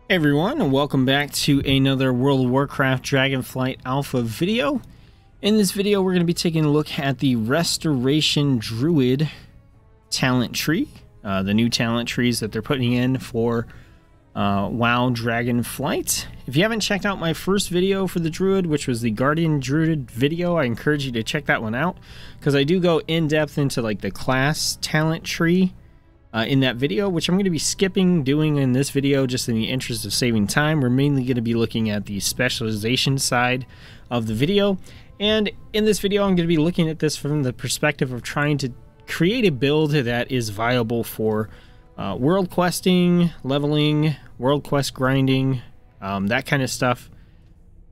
Hey everyone, and welcome back to another World of Warcraft Dragonflight Alpha video. In this video, we're going to be taking a look at the Restoration Druid talent tree, the new talent trees that they're putting in for WoW Dragonflight. If you haven't checked out my first video for the Druid, which was the Guardian Druid video, I encourage you to check that one out, because I do go in depth into like the class talent tree in that video, which I'm going to be skipping doing in this video just in the interest of saving time. We're mainly going to be looking at the specialization side of the video, and in this video I'm going to be looking at this from the perspective of trying to create a build that is viable for world questing, leveling, world quest grinding, that kind of stuff.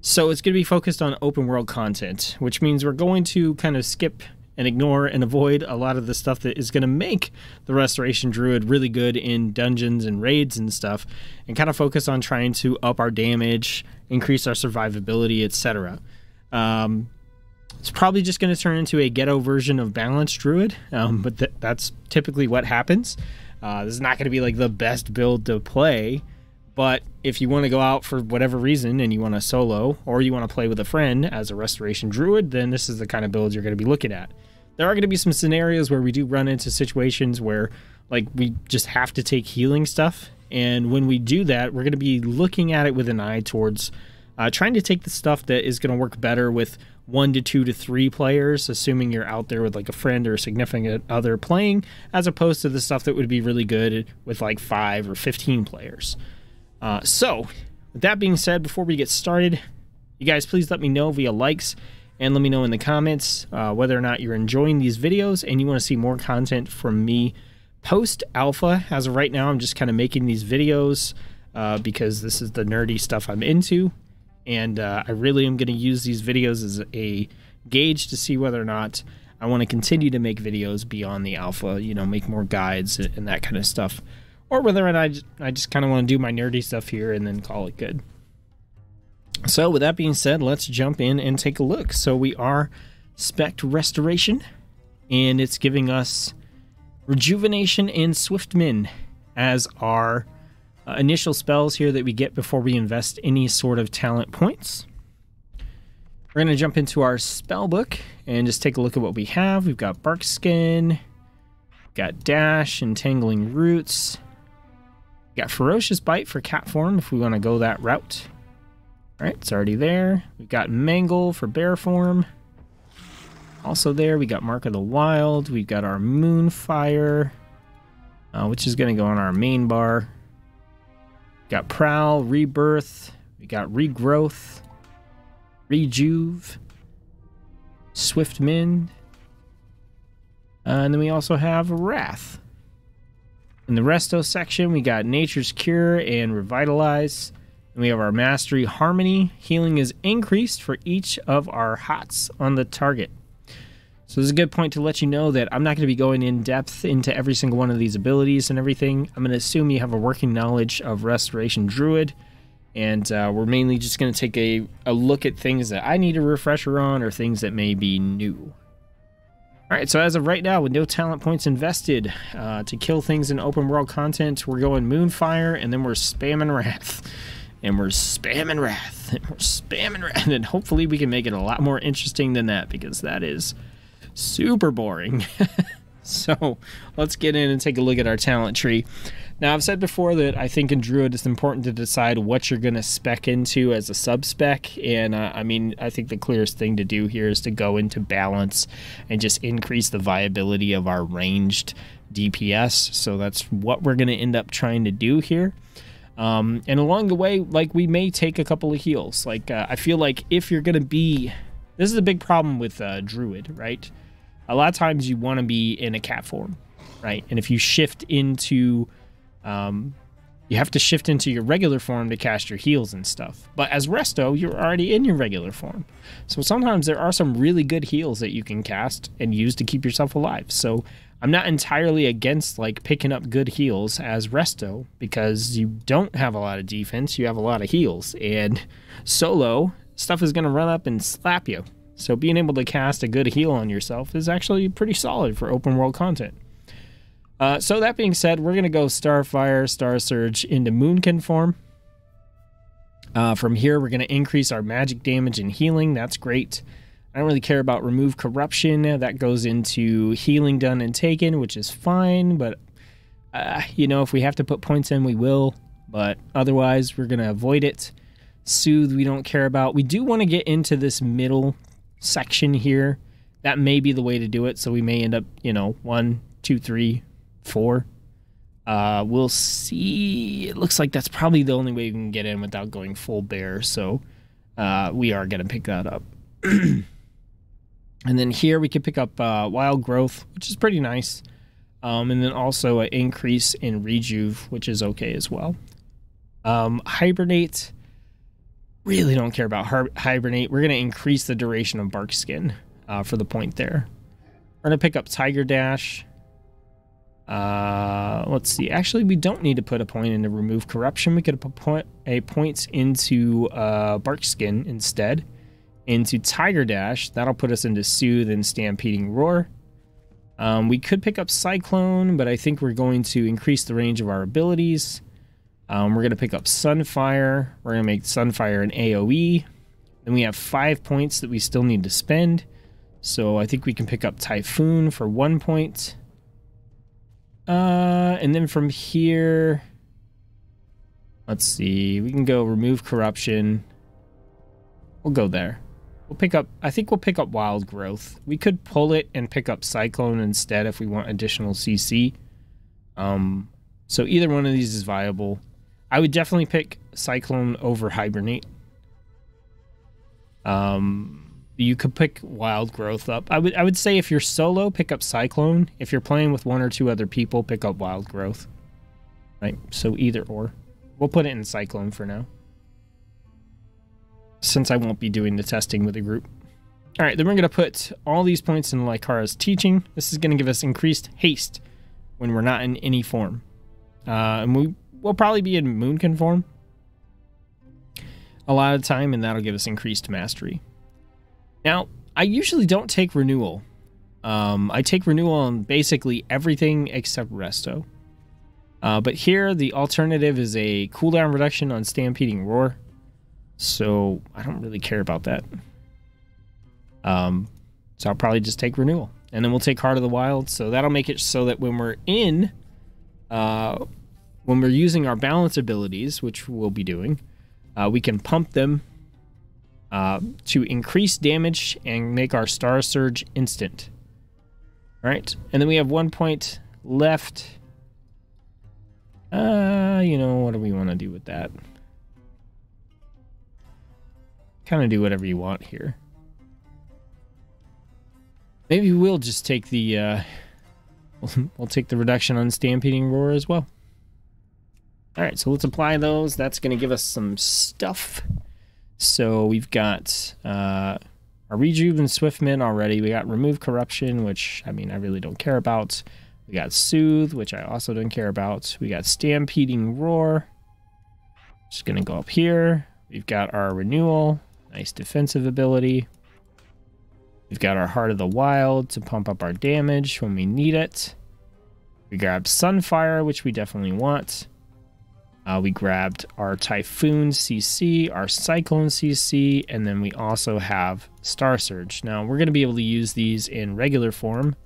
So it's going to be focused on open world content, which means we're going to kind of skip and ignore and avoid a lot of the stuff that is going to make the Restoration Druid really good in dungeons and raids and stuff, and kind of focus on trying to up our damage, increase our survivability, etc. It's probably just going to turn into a ghetto version of Balanced Druid, but that's typically what happens. This is not going to be like the best build to play, but if you want to go out for whatever reason and you want to solo, or you want to play with a friend as a Restoration Druid, then this is the kind of build you're going to be looking at. There are going to be some scenarios where we do run into situations where like we just have to take healing stuff, and when we do that, we're going to be looking at it with an eye towards trying to take the stuff that is going to work better with 1 to 2 to 3 players, assuming you're out there with like a friend or a significant other playing, as opposed to the stuff that would be really good with like 5 or 15 players. So, with that being said, before we get started, you guys please let me know via likes, and let me know in the comments whether or not you're enjoying these videos and you want to see more content from me post-alpha. As of right now, I'm just kind of making these videos because this is the nerdy stuff I'm into, and I really am going to use these videos as a gauge to see whether or not I want to continue to make videos beyond the alpha, you know, make more guides and that kind of stuff, or whether or not I just kind of want to do my nerdy stuff here and then call it good. So with that being said, let's jump in and take a look. So we are Spec Restoration, and it's giving us Rejuvenation and Swift Min as our initial spells here that we get before we invest any sort of talent points. We're going to jump into our spell book and just take a look at what we have. We've got Bark Skin, got Dash, Entangling Roots, got Ferocious Bite for cat form if we want to go that route. All right, it's already there. We've got Mangle for bear form. Also there, we got Mark of the Wild. We've got our Moonfire, which is going to go on our main bar. Got Prowl, Rebirth. We got Regrowth, Rejuve, Swift Min, and then we also have Wrath. In the Resto section, we got Nature's Cure and Revitalize. And we have our Mastery Harmony. Healing is increased for each of our hots on the target. So this is a good point to let you know that I'm not going to be going in depth into every single one of these abilities and everything. I'm going to assume you have a working knowledge of Restoration Druid, and we're mainly just going to take a look at things that I need a refresher on, or things that may be new. Alright, so as of right now, with no talent points invested, to kill things in open world content, we're going Moonfire, and then we're spamming Wrath. And we're spamming Wrath, and we're spamming Wrath, and hopefully we can make it a lot more interesting than that, because that is super boring. So let's get in and take a look at our talent tree. Now, I've said before that I think in Druid it's important to decide what you're going to spec into as a sub-spec, and I mean, I think the clearest thing to do here is to go into balance and just increase the viability of our ranged DPS. So that's what we're going to end up trying to do here. And along the way, like, we may take a couple of heals. Like, I feel like if you're going to be... This is a big problem with Druid, right? A lot of times you want to be in a cat form, right? And if you shift into... you have to shift into your regular form to cast your heals and stuff. But as Resto, you're already in your regular form. So sometimes there are some really good heals that you can cast and use to keep yourself alive. So I'm not entirely against like picking up good heals as Resto, because you don't have a lot of defense, you have a lot of heals, and solo stuff is going to run up and slap you. So being able to cast a good heal on yourself is actually pretty solid for open world content. So that being said, we're going to go Starfire, Star Surge into Moonkin form. From here, we're going to increase our magic damage and healing. That's great. I don't really care about remove corruption. That goes into healing done and taken, which is fine. But, you know, if we have to put points in, we will. But otherwise, we're going to avoid it. Soothe, we don't care about. We do want to get into this middle section here. That may be the way to do it. So we may end up, you know, 1, 2, 3, 4. We'll see. It looks like that's probably the only way you can get in without going full bear. So we are going to pick that up. And then here we can pick up wild growth, which is pretty nice. And then also an increase in rejuve, which is okay as well. Hibernate. Really don't care about hibernate. We're going to increase the duration of bark skin for the point there. We're going to pick up Tiger Dash. Let's see. Actually, we don't need to put a point into remove corruption. We could put a point into bark skin instead. Into Tiger Dash. That'll put us into Soothe and Stampeding Roar. We could pick up Cyclone, but I think we're going to increase the range of our abilities. We're going to pick up Sunfire. We're going to make Sunfire an AoE. Then we have 5 points that we still need to spend. So I think we can pick up Typhoon for 1 point. And then from here, let's see. We can go remove corruption. We'll go there. We'll pick up, I think we'll pick up wild growth. We could pull it and pick up Cyclone instead if we want additional CC. So either one of these is viable. I would definitely pick Cyclone over Hibernate. You could pick wild growth up. I would say if you're solo, pick up Cyclone. If you're playing with 1 or 2 other people, pick up wild growth. Right? So either or. We'll put it in Cyclone for now, since I won't be doing the testing with the group. All right, then we're going to put all these points in Lycara's teaching. This is going to give us increased haste when we're not in any form. And we'll probably be in Moonkin form a lot of the time, and that'll give us increased mastery. Now, I usually don't take renewal. I take renewal on basically everything except Resto. But here, the alternative is a cooldown reduction on Stampeding Roar. So I don't really care about that. So I'll probably just take renewal. And then we'll take Heart of the Wild. So that'll make it so that when we're in, when we're using our balance abilities, which we'll be doing, we can pump them to increase damage and make our Star Surge instant. All right. And then we have 1 point left. You know, what do we want to do with that? Kind of do whatever you want here. Maybe we'll just take the we'll take the reduction on Stampeding Roar as well. All right, so let's apply those. That's going to give us some stuff. So we've got our Rejuve and Swiftman already. We got Remove Corruption, which, I mean, I really don't care about. We got Soothe, which I also don't care about. We got Stampeding Roar. Just going to go up here. We've got our Renewal. Nice defensive ability. We've got our Heart of the Wild to pump up our damage when we need it. We grabbed Sunfire, which we definitely want. We grabbed our Typhoon CC, our Cyclone CC, and then we also have Star Surge. Now, we're going to be able to use these in regular form,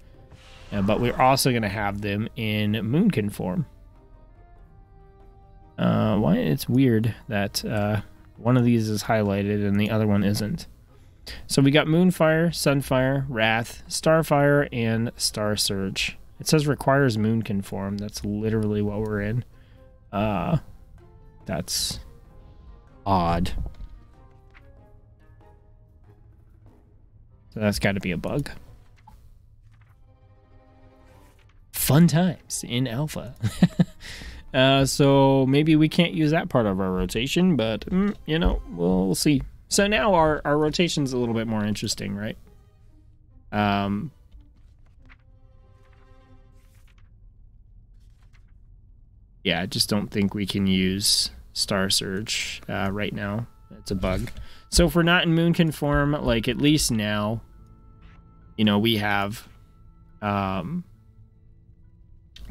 but we're also going to have them in Moonkin form. Why? It's weird that one of these is highlighted and the other one isn't. So we got Moonfire, Sunfire, Wrath, Starfire, and Star Surge. It says requires Moonkin form. That's literally what we're in. That's odd. So that's got to be a bug. Fun times in alpha. So maybe we can't use that part of our rotation, but you know, we'll see. So now our rotation's a little bit more interesting, right? Yeah, I just don't think we can use Star Surge right now. It's a bug. So if we're not in Moonkin form, like at least now, you know, we have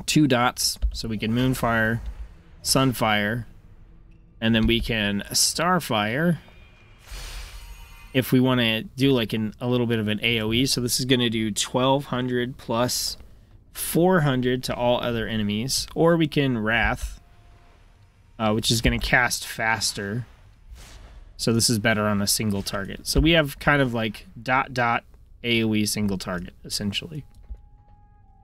2 dots, so we can Moonfire, Sunfire, And then we can Starfire if we want to do like a little bit of an AoE. So this is going to do 1200 plus 400 to all other enemies. Or we can Wrath, which is going to cast faster. So this is better on a single target. So we have kind of like dot AoE single target, essentially.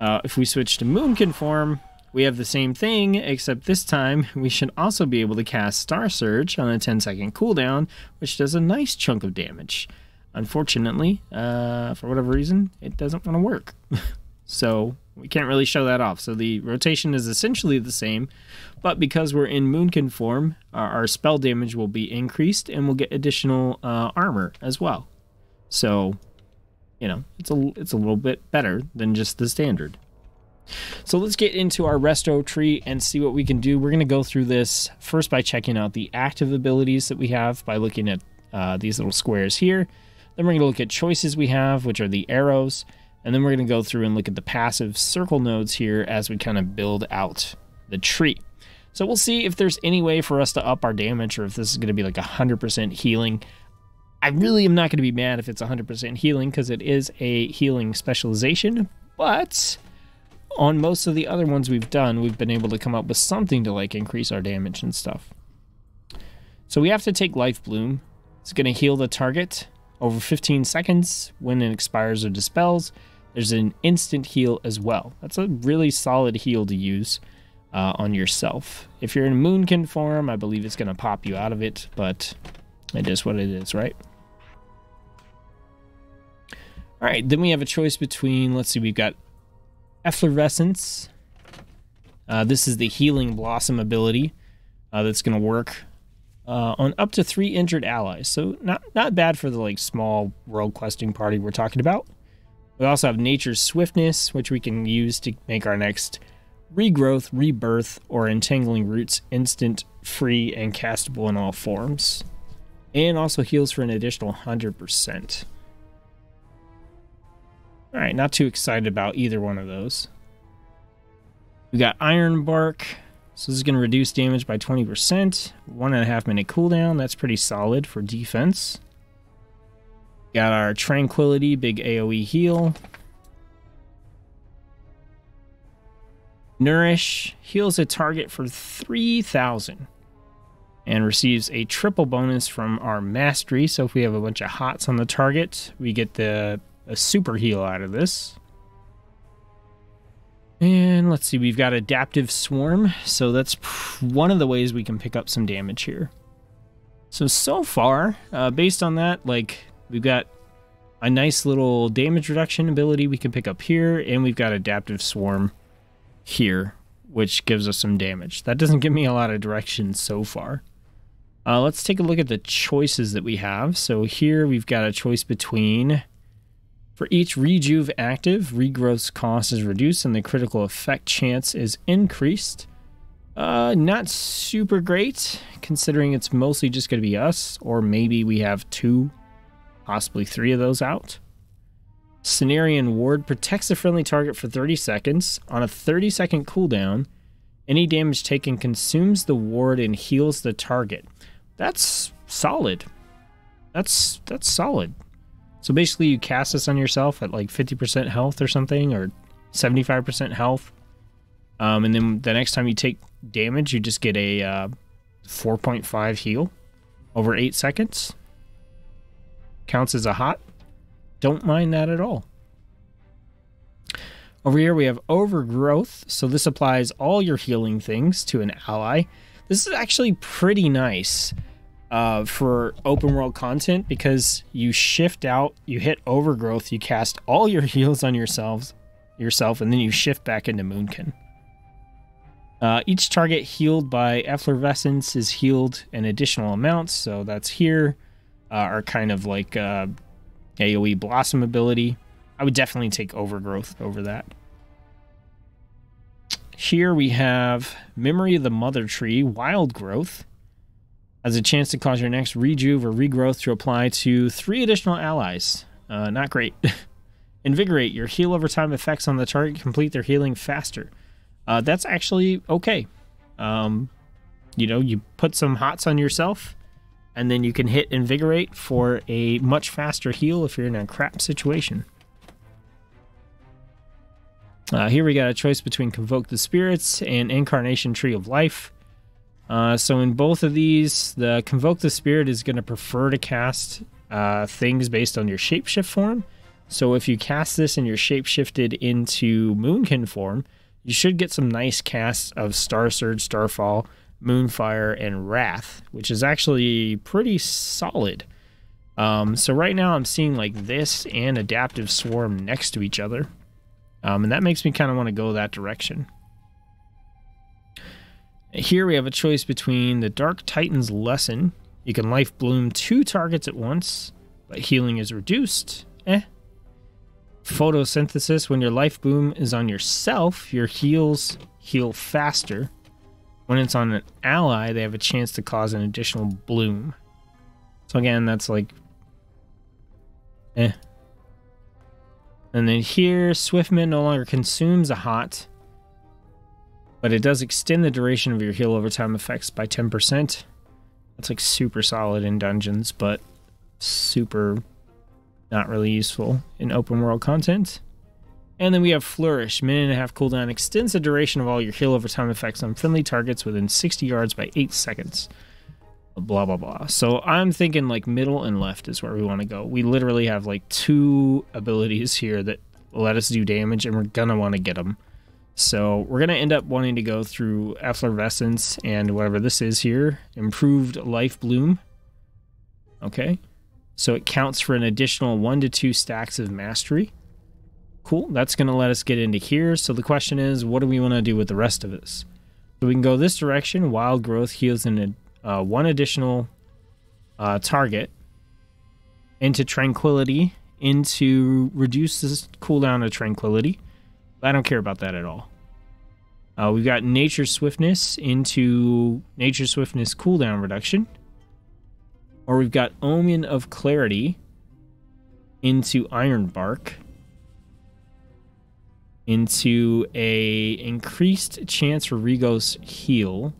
If we switch to Moonkin form, we have the same thing, except this time we should also be able to cast Star Surge on a 10-second cooldown, which does a nice chunk of damage. Unfortunately, for whatever reason, it doesn't want to work. So we can't really show that off. So the rotation is essentially the same, but because we're in Moonkin form, our spell damage will be increased and we'll get additional armor as well. So, you know, it's a little bit better than just the standard. So let's get into our resto tree and see what we can do. We're going to go through this first by checking out the active abilities that we have by looking at these little squares here. Then we're going to look at choices we have, which are the arrows. And then we're going to go through and look at the passive circle nodes here as we kind of build out the tree. So we'll see if there's any way for us to up our damage, or if this is going to be like 100% healing. I really am not going to be mad if it's 100% healing, because it is a healing specialization, but on most of the other ones we've done, we've been able to come up with something to like increase our damage and stuff. So we have to take Life Bloom. It's going to heal the target over 15 seconds when it expires or dispels. There's an instant heal as well. That's a really solid heal to use on yourself. If you're in Moonkin form, I believe it's going to pop you out of it, but it is what it is, right? All right, then we have a choice between, let's see, we've got Efflorescence. This is the Healing Blossom ability that's going to work on up to 3 injured allies. So not bad for the like small world questing party we're talking about. We also have Nature's Swiftness, which we can use to make our next Regrowth, Rebirth, or Entangling Roots instant, free, and castable in all forms. And also heals for an additional 100%. Alright, not too excited about either one of those. We got Iron Bark. So this is going to reduce damage by 20%. 1.5 minute cooldown. That's pretty solid for defense. Got our Tranquility, big AoE heal. Nourish heals a target for 3,000 and receives a triple bonus from our Mastery. So if we have a bunch of hots on the target, we get a super heal out of this. And let's see, we've got Adaptive Swarm. So that's one of the ways we can pick up some damage here. So far, based on that, like, we've got a nice little damage reduction ability we can pick up here, and we've got Adaptive Swarm here, which gives us some damage. That doesn't give me a lot of direction so far. Let's take a look at the choices that we have. So here we've got a choice between, for each Rejuve active, Regrowth's cost is reduced and the critical effect chance is increased. Not super great, considering it's mostly just going to be us, or maybe we have 2, possibly 3 of those out. Cenarian Ward protects the friendly target for 30 seconds. On a 30-second cooldown, any damage taken consumes the ward and heals the target. That's solid. That's solid. So basically you cast this on yourself at like 50% health or something, or 75% health. And then the next time you take damage, you just get a 4.5 heal over 8 seconds. Counts as a hot. Don't mind that at all. Over here we have Overgrowth. So this applies all your healing things to an ally. This is actually pretty nice for open world content, because you shift out, you hit Overgrowth, you cast all your heals on yourself, and then you shift back into Moonkin. Each target healed by Efflorescence is healed an additional amount, so that's here. Our kind of like AoE Blossom ability. I would definitely take Overgrowth over that. Here we have Memory of the Mother Tree, Wild Growth. Has a chance to cause your next Rejuve or Regrowth to apply to 3 additional allies. Not great. Invigorate, your heal over time effects on the target complete their healing faster. That's actually okay. you know, you put some hots on yourself, and then you can hit Invigorate for a much faster heal if you're in a crap situation. Here we got a choice between Convoke the Spirits and Incarnation Tree of Life. So in both of these, the Convoke the Spirit is going to prefer to cast things based on your shapeshift form. So if you cast this and you're shapeshifted into Moonkin form, you should get some nice casts of Star Surge, Starfall, Moonfire, and Wrath, which is actually pretty solid. So right now I'm seeing like this and Adaptive Swarm next to each other. And that makes me kind of want to go that direction. Here we have a choice between the Dark Titan's Lesson. You can Life Bloom 2 targets at once, but healing is reduced. Photosynthesis. When your Life Bloom is on yourself, your heals heal faster. When it's on an ally, they have a chance to cause an additional bloom. So again, that's like... And then here, Swiftman no longer consumes a hot, but it does extend the duration of your heal over time effects by 10%. That's like super solid in dungeons, but super not really useful in open world content. And then we have Flourish. Minute and a half cooldown extends the duration of all your heal over time effects on friendly targets within 60 yards by 8 seconds. Blah, blah, blah. So I'm thinking like middle and left is where we want to go. We literally have like 2 abilities here that let us do damage, and we're going to want to get them. So we're going to end up wanting to go through Effervescence and whatever this is here. Improved Life Bloom. Okay. So it counts for an additional 1 to 2 stacks of Mastery. Cool. That's going to let us get into here. So the question is, what do we want to do with the rest of this? So we can go this direction. Wild Growth heals in 1 additional target into Tranquility, into reduces cooldown of Tranquility. I don't care about that at all. We've got Nature Swiftness into Nature Swiftness cooldown reduction. Or we've got Omen of Clarity into Iron Bark. Into a increased chance for Rigos heal.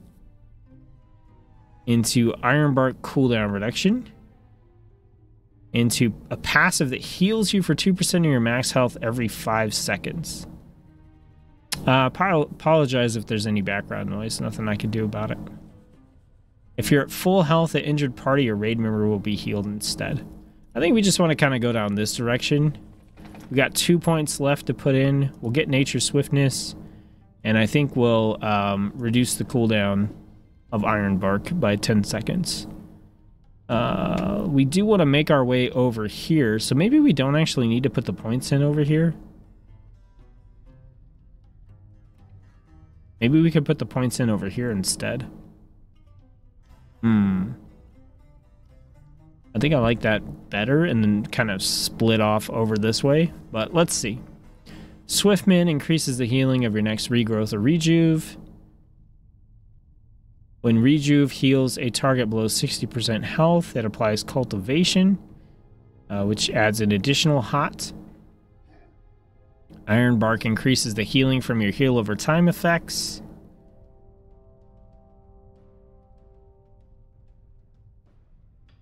Into Ironbark cooldown reduction. Into a passive that heals you for 2% of your max health every 5 seconds. Apologize if there's any background noise. Nothing I can do about it. If you're at full health, an injured party or raid member will be healed instead. I think we just want to kind of go down this direction. We got 2 points left to put in. We'll get Nature Swiftness. And I think we'll reduce the cooldown of Ironbark by 10 seconds. We do want to make our way over here, so maybe we don't actually need to put the points in over here. Maybe we could put the points in over here instead. I think I like that better, and then kind of split off over this way, but let's see. Swiftman increases the healing of your next regrowth or rejuve. When Rejuve heals a target below 60% health, it applies Cultivation, which adds an additional hot. Ironbark increases the healing from your heal over time effects.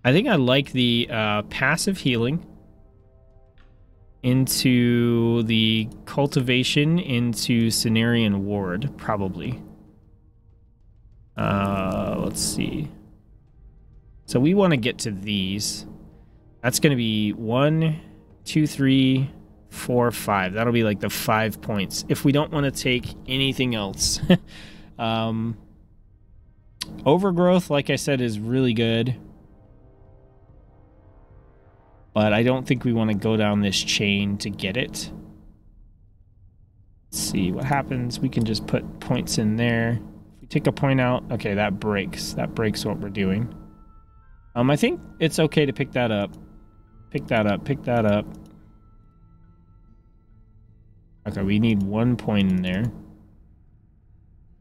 I think I like the passive healing into the Cultivation into Cenarian Ward, probably. Let's see. So we want to get to these. That's going to be 1, 2, 3, 4, 5. That'll be like the 5 points if we don't want to take anything else. Overgrowth, like I said, is really good. But I don't think we want to go down this chain to get it. Let's see what happens. We can just put points in there. If we take a point out, okay, that breaks. That breaks what we're doing. I think it's okay to pick that up. Pick that up, pick that up. Okay, we need 1 point in there.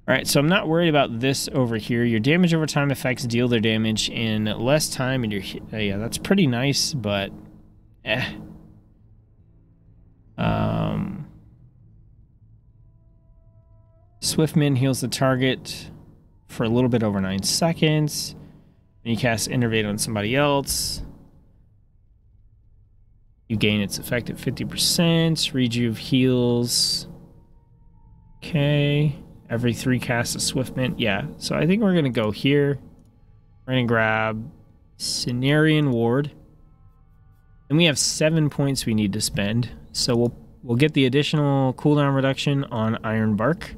Alright, so I'm not worried about this over here. Your damage over time effects deal their damage in less time, and your yeah, that's pretty nice, but Swiftman heals the target for a little bit over 9 seconds. Then you cast Innervate on somebody else. You gain its effect at 50%. Rejuve heals. Okay. Every 3 casts a Swift Mint. Yeah. So I think we're going to go here. We're going to grab Cenarian Ward. And we have 7 points we need to spend. So we'll get the additional cooldown reduction on Iron Bark.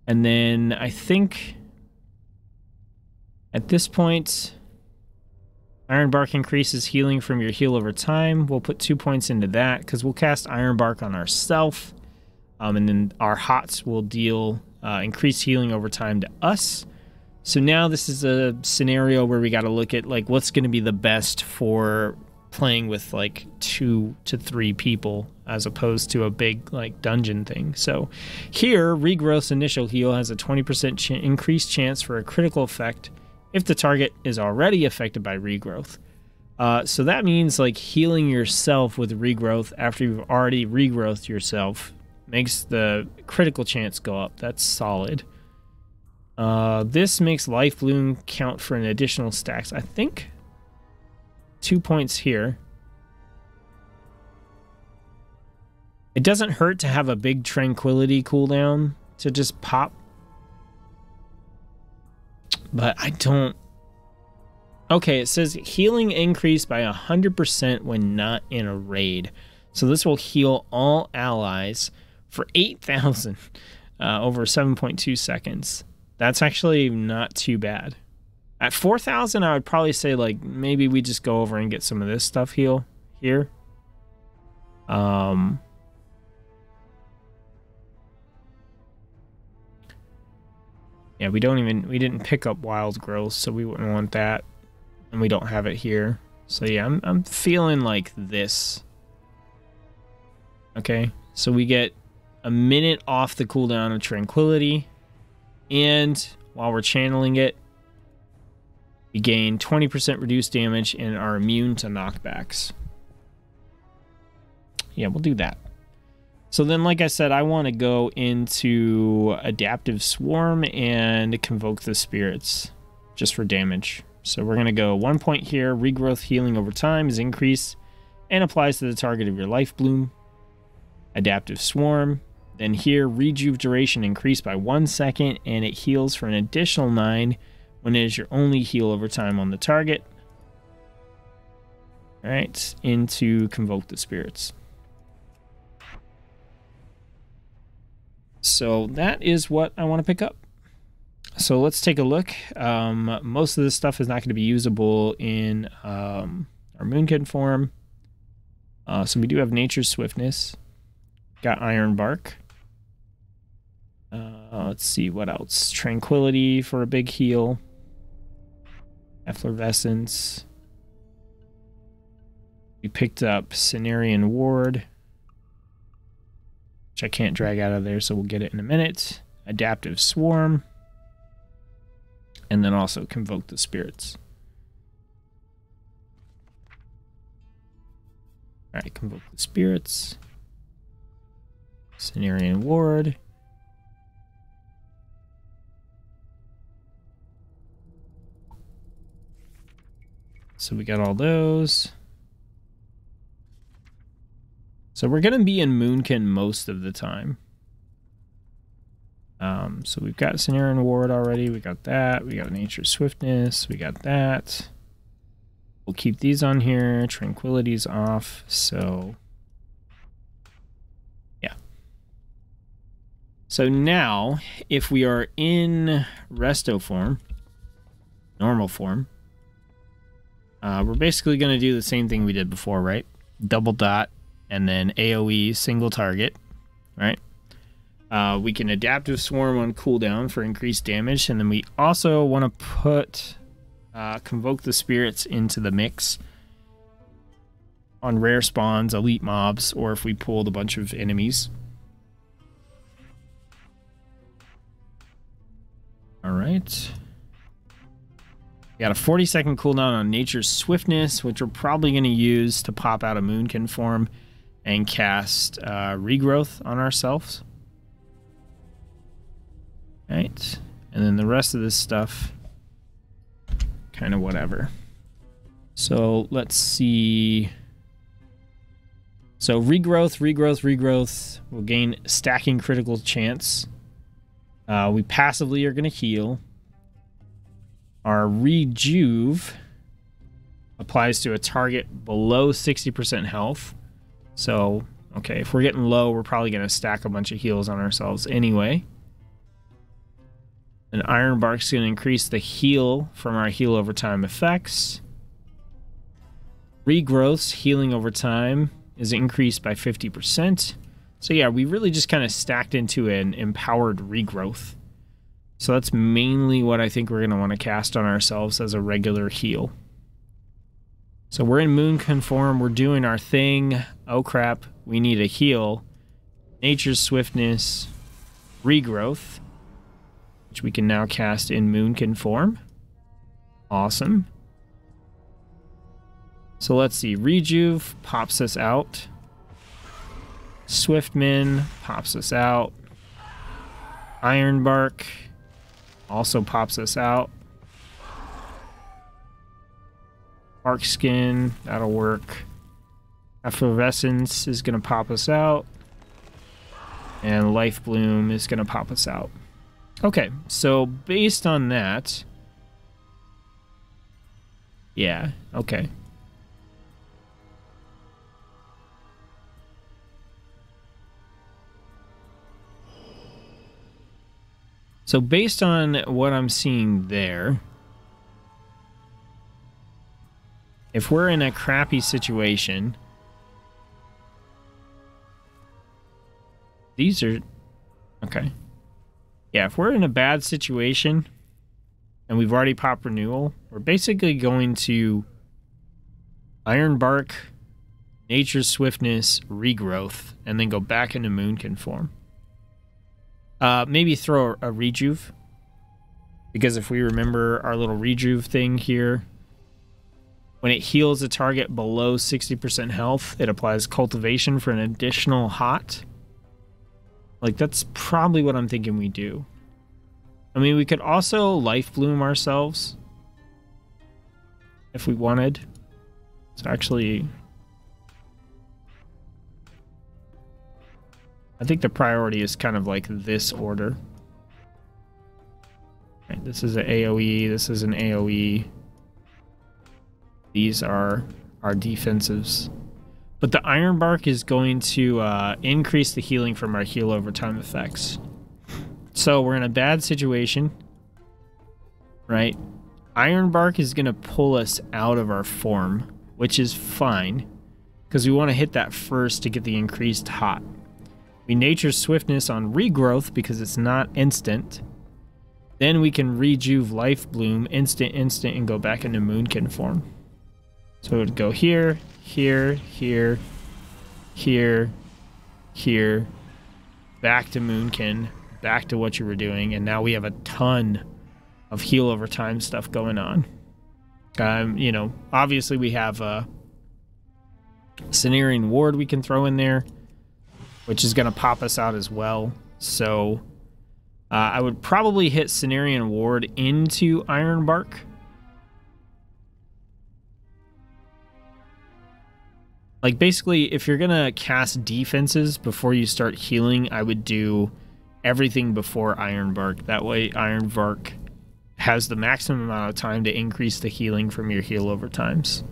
And then I think at this point, Iron Bark increases healing from your heal over time. We'll put 2 points into that because we'll cast Iron Bark on ourselves. And then our HOTS will deal increased healing over time to us. So now this is a scenario where we got to look at like what's going to be the best for playing with like 2 to 3 people as opposed to a big like dungeon thing. So here, Regrowth's initial heal has a 20% increased chance for a critical effect if the target is already affected by Regrowth. So that means like healing yourself with Regrowth after you've already regrowthed yourself makes the critical chance go up. That's solid. This makes Life Bloom count for an additional stacks. I think 2 points here. It doesn't hurt to have a big Tranquility cooldown to just pop. But I don't... Okay, it says healing increased by 100% when not in a raid. So this will heal all allies for 8,000 over 7.2 seconds. That's actually not too bad. At 4,000, I would probably say, like, maybe we just go over and get some of this stuff heal here. Yeah, we didn't pick up Wild Growth, so we wouldn't want that. And we don't have it here. So yeah, I'm feeling like this. Okay, so we get a minute off the cooldown of Tranquility. And while we're channeling it, we gain 20% reduced damage and are immune to knockbacks. Yeah, we'll do that. So then, like I said, I want to go into Adaptive Swarm and Convoke the Spirits just for damage. So we're going to go 1 point here. Regrowth healing over time is increased and applies to the target of your Life Bloom. Adaptive Swarm. Then here, Rejuve duration increased by 1 second, and it heals for an additional 9 when it is your only heal over time on the target. All right, into Convoke the Spirits. So that is what I want to pick up. So let's take a look. Most of this stuff is not going to be usable in our Moonkin form. So we do have Nature's Swiftness. Got Iron Bark. Let's see what else. Tranquility for a big heal. Effervescence. We picked up Cenarian Ward, which I can't drag out of there, so we'll get it in a minute. Adaptive Swarm. And then also Convoke the Spirits. Alright, Convoke the Spirits. Cenarian Ward. So we got all those. So we're going to be in Moonkin most of the time. So we've got Cenarian Ward already. We got that. We got Nature's Swiftness. We got that. We'll keep these on here. Tranquility's off. So, yeah. So now, if we are in Resto form, normal form, we're basically going to do the same thing we did before, right? Double dot. And then AoE single target, right? We can Adaptive Swarm on cooldown for increased damage. And then we also want to put Convoke the Spirits into the mix on rare spawns, elite mobs, or if we pulled a bunch of enemies. All right. We got a 40-second cooldown on Nature's Swiftness, which we're probably going to use to pop out a Moonkin form and cast Regrowth on ourselves. Right. And then the rest of this stuff, kind of whatever. So let's see. So regrowth, regrowth, regrowth. We'll gain stacking critical chance. We passively are going to heal. Our rejuve applies to a target below 60% health. So, okay, if we're getting low, we're probably going to stack a bunch of heals on ourselves anyway. An Iron Bark's going to increase the heal from our heal over time effects. Regrowth's healing over time is increased by 50%. So yeah, we really just kind of stacked into an empowered regrowth. So that's mainly what I think we're going to want to cast on ourselves as a regular heal. So we're in Moon Conform, we're doing our thing. Oh crap, we need a heal. Nature's Swiftness, Regrowth, which we can now cast in Moon Conform. Awesome. So let's see, Rejuve pops us out. Swiftmin pops us out. Ironbark also pops us out. Bark Skin, that'll work. Effervescence is going to pop us out. And Life Bloom is going to pop us out. Okay, so based on that... Yeah, okay. So based on what I'm seeing there, if we're in a crappy situation, these are... Okay. Yeah, if we're in a bad situation and we've already popped Renewal, we're basically going to Iron Bark, Nature's Swiftness, Regrowth, and then go back into Moon Conform. Maybe throw a Rejuve, because if we remember our little Rejuve thing here, when it heals a target below 60% health, it applies Cultivation for an additional hot. Like, that's probably what I'm thinking we do. I mean, we could also Life Bloom ourselves if we wanted. So actually... I think the priority is kind of like this order. Right, this is an AoE, this is an AoE. These are our defensives. But the Iron Bark is going to increase the healing from our heal over time effects. So we're in a bad situation, right? Iron Bark is going to pull us out of our form, which is fine, because we want to hit that first to get the increased hot. We Nature's Swiftness on Regrowth because it's not instant. Then we can Rejuve Life Bloom instant, and go back into Moon Conform. So it would go here, here, here, here, here, back to Moonkin, back to what you were doing, and now we have a ton of heal over time stuff going on. You know, obviously we have a Cenarian Ward we can throw in there, which is going to pop us out as well. So I would probably hit Cenarian Ward into Iron Bark. Like, basically, if you're going to cast defenses before you start healing, I would do everything before Iron Bark. That way, Iron Bark has the maximum amount of time to increase the healing from your heal over times.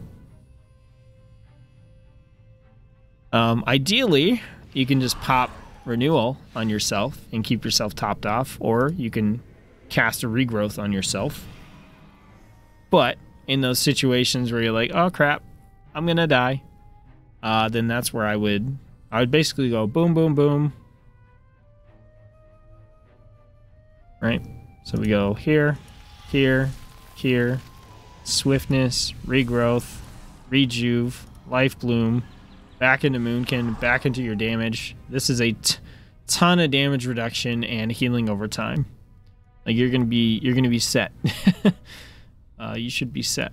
Ideally... you can just pop Renewal on yourself and keep yourself topped off, or you can cast a Regrowth on yourself. But in those situations where you're like, oh crap, I'm gonna die, then that's where I would basically go boom, boom, boom. Right? So we go here, here, here, Swiftness, Regrowth, Rejuve, Life Bloom, back into Moonkin, back into your damage. This is a ton of damage reduction and healing over time. Like, you're gonna be set. You should be set.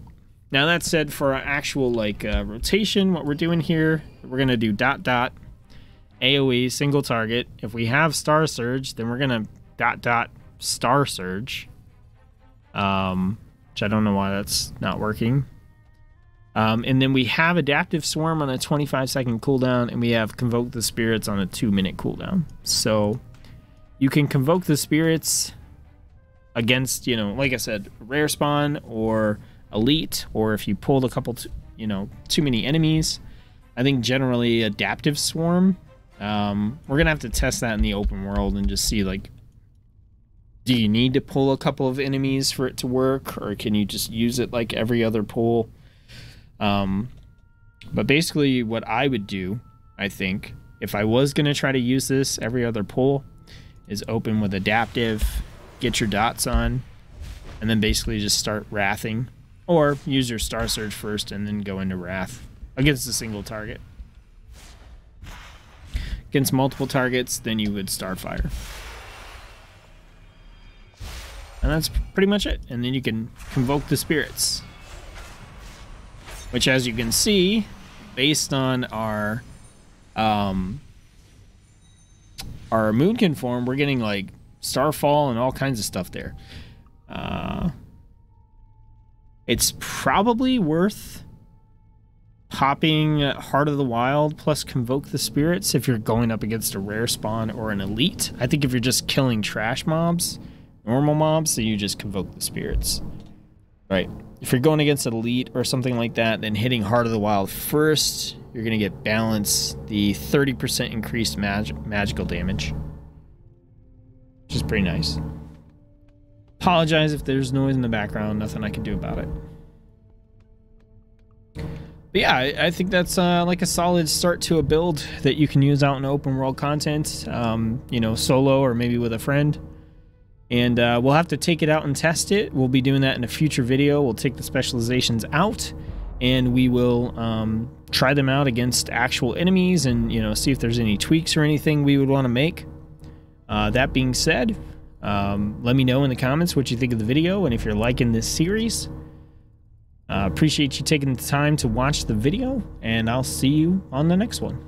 Now that said, for our actual like rotation, what we're doing here, we're gonna do ... AoE single target. If we have Star Surge, then we're gonna ... Star Surge, which I don't know why that's not working. And then we have Adaptive Swarm on a 25-second cooldown, and we have Convoke the Spirits on a 2-minute cooldown. So you can convoke the spirits against, you know, like I said, rare spawn or elite, or if you pulled a couple, too many enemies. I think generally Adaptive Swarm. We're gonna have to test that in the open world and just see, like, do you need to pull a couple of enemies for it to work, or can you just use it like every other pull? But basically what I would do, I think, if I was gonna try to use this every other pull, is open with Adaptive, get your dots on, and then basically just start wrathing, or use your Star Surge first and then go into Wrath against a single target. Against multiple targets, then you would Starfire. And that's pretty much it. And then you can convoke the spirits, which, as you can see, based on our moon conform, we're getting like Starfall and all kinds of stuff there. It's probably worth popping Heart of the Wild plus Convoke the Spirits if you're going up against a rare spawn or an elite. I think if you're just killing trash mobs, normal mobs, then you just Convoke the Spirits. Right. If you're going against an elite or something like that, then hitting Heart of the Wild first, you're going to get balance, the 30% increased magical damage, which is pretty nice. Apologize if there's noise in the background. Nothing I can do about it. But yeah, I think that's like a solid start to a build that you can use out in open world content, solo or maybe with a friend. And we'll have to take it out and test it. We'll be doing that in a future video. We'll take the specializations out, and we will try them out against actual enemies and, see if there's any tweaks or anything we would want to make. That being said, let me know in the comments what you think of the video and if you're liking this series. Appreciate you taking the time to watch the video, and I'll see you on the next one.